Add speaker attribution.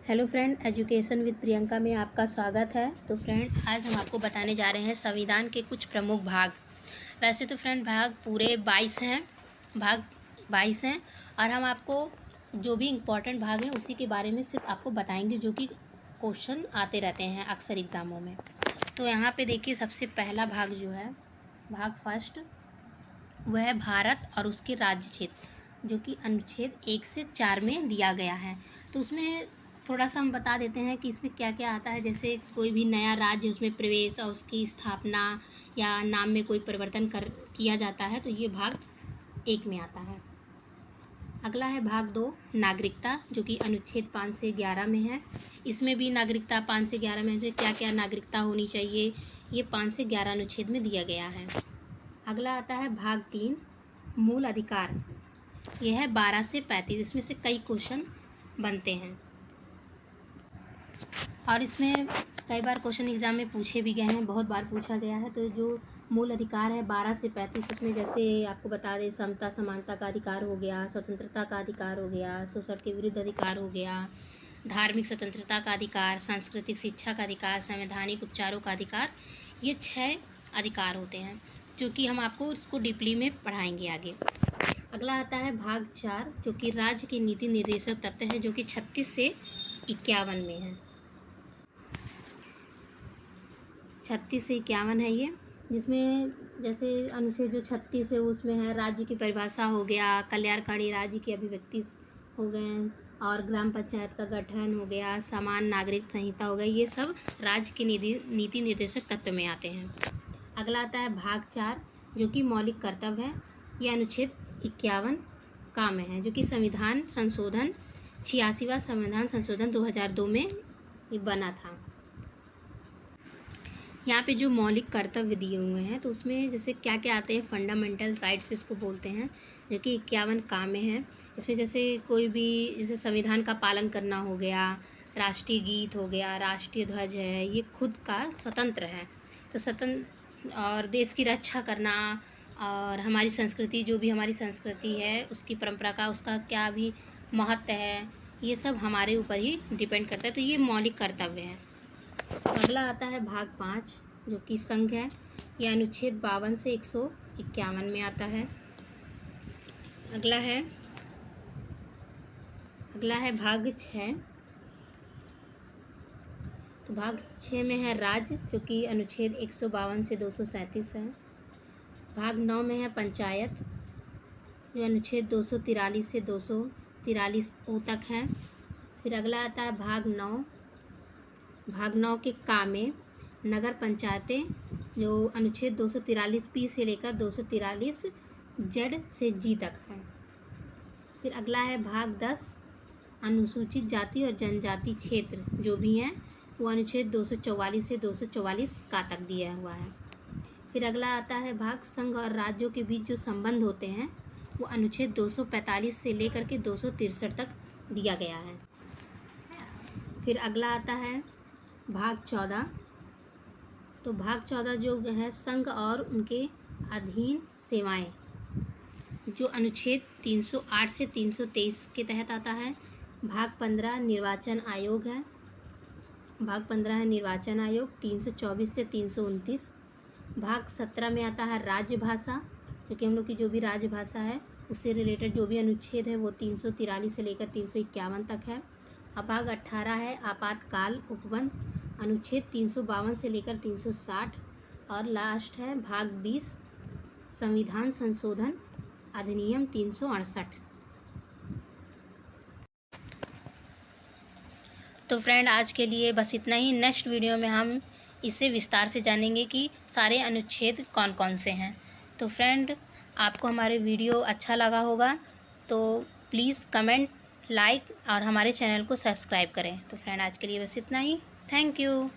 Speaker 1: Hello friend, education with Priyanka में आपका स्वागत है। तो फ्रेंड, आज हम आपको बताने जा रहे हैं संविधान के कुछ प्रमुख भाग। वैसे तो फ्रेंड भाग पूरे 22 हैं, भाग 22 हैं और हम आपको जो भी इम्पोर्टेंट भाग हैं उसी के बारे में सिर्फ आपको बताएंगे, जो कि क्वेश्चन आते रहते हैं अक्सर एग्ज़ामों में। तो यहाँ पे देखिए, सबसे पहला भाग जो है, भाग फर्स्ट, वह है भारत और उसके राज्य क्षेत्र, जो कि अनुच्छेद 1 से 4 में दिया गया है। तो उसमें थोड़ा सा हम बता देते हैं कि इसमें क्या क्या आता है। जैसे कोई भी नया राज्य उसमें प्रवेश और उसकी स्थापना या नाम में कोई परिवर्तन किया जाता है, तो ये भाग 1 में आता है। अगला है भाग 2, नागरिकता, जो कि अनुच्छेद 5 से 11 में है। इसमें भी नागरिकता 5 से 11 में क्या क्या नागरिकता होनी चाहिए, ये 5 से 11 अनुच्छेद में दिया गया है। अगला आता है भाग 3, मूल अधिकार। यह है 12 से 35, इसमें से कई क्वेश्चन बनते हैं और इसमें कई बार क्वेश्चन एग्ज़ाम में पूछे भी गए हैं, बहुत बार पूछा गया है। तो जो मूल अधिकार है 12 से 35, उसमें जैसे आपको बता दें, समता समानता का अधिकार हो गया, स्वतंत्रता का अधिकार हो गया, शोषण के विरुद्ध अधिकार हो गया, धार्मिक स्वतंत्रता का अधिकार, सांस्कृतिक शिक्षा का अधिकार, संवैधानिक उपचारों का अधिकार, ये 6 अधिकार होते हैं, जो कि हम आपको इसको डीपली में पढ़ाएंगे आगे। अगला आता है भाग 4, जो कि राज्य के नीति निर्देशक तत्व है, जो कि 36 से 51 में है। 36 से 51 है ये, जिसमें जैसे अनुच्छेद जो 36 है उसमें है राज्य की परिभाषा हो गया, कल्याणकारी राज्य की अभिव्यक्ति हो गए, और ग्राम पंचायत का गठन हो गया, समान नागरिक संहिता हो गई। ये सब राज्य के नीति निर्देशक तत्व में आते हैं। अगला आता है भाग 4, जो कि मौलिक कर्तव्य है। यह अनुच्छेद 51 का में है, जो कि संविधान संशोधन 86वां संविधान संशोधन 2002 में ये बना था। यहाँ पे जो मौलिक कर्तव्य दिए हुए हैं, तो उसमें जैसे क्या क्या आते हैं, फंडामेंटल राइट्स इसको बोलते हैं, जो कि 51 का में है। इसमें जैसे कोई भी, जैसे संविधान का पालन करना हो गया, राष्ट्रीय गीत हो गया, राष्ट्रीय ध्वज है, ये खुद का स्वतंत्र है। तो स्वतंत्र और देश की रक्षा करना, और हमारी संस्कृति, जो भी हमारी संस्कृति है उसकी परंपरा का, उसका क्या भी महत्व है, ये सब हमारे ऊपर ही डिपेंड करता है। तो ये मौलिक कर्तव्य है। अगला आता है भाग 5, जो कि संघ है। यह अनुच्छेद 52 से 151 में आता है। अगला है भाग 6। तो भाग 6 में है राज्य, जो कि अनुच्छेद 152 से 237 है। भाग 9 में है पंचायत, जो अनुच्छेद 243 से 243 ओ तक है। फिर अगला आता है भाग 9 के का में नगर पंचायतें, जो अनुच्छेद 243 पी से लेकर 243 जेड से जी तक है। फिर अगला है भाग 10, अनुसूचित जाति और जनजाति क्षेत्र जो भी हैं, वो अनुच्छेद 244 से 244 का तक दिया हुआ है। फिर अगला आता है भाग संघ और राज्यों के बीच जो संबंध होते हैं, वो अनुच्छेद 245 से लेकर के 263 तक दिया गया है। फिर अगला आता है भाग 14। तो भाग 14 जो है, संघ और उनके अधीन सेवाएं, जो अनुच्छेद 308 से 323 के तहत आता है। भाग 15 निर्वाचन आयोग है। भाग 15 है निर्वाचन आयोग, 324 से 329। भाग 17 में आता है राजभाषा, क्योंकि हम लोग की जो भी राजभाषा है उससे रिलेटेड जो भी अनुच्छेद है वो 343 से लेकर 351 तक है। अब भाग 18 है आपातकाल उपबंध, अनुच्छेद 352 से लेकर 360। और लास्ट है भाग 20, संविधान संशोधन अधिनियम 368। तो फ्रेंड, आज के लिए बस इतना ही। नेक्स्ट वीडियो में हम इसे विस्तार से जानेंगे कि सारे अनुच्छेद कौन कौन से हैं। तो फ्रेंड, आपको हमारे वीडियो अच्छा लगा होगा तो प्लीज़ कमेंट, लाइक और हमारे चैनल को सब्सक्राइब करें। तो फ्रेंड, आज के लिए बस इतना ही। Thank you.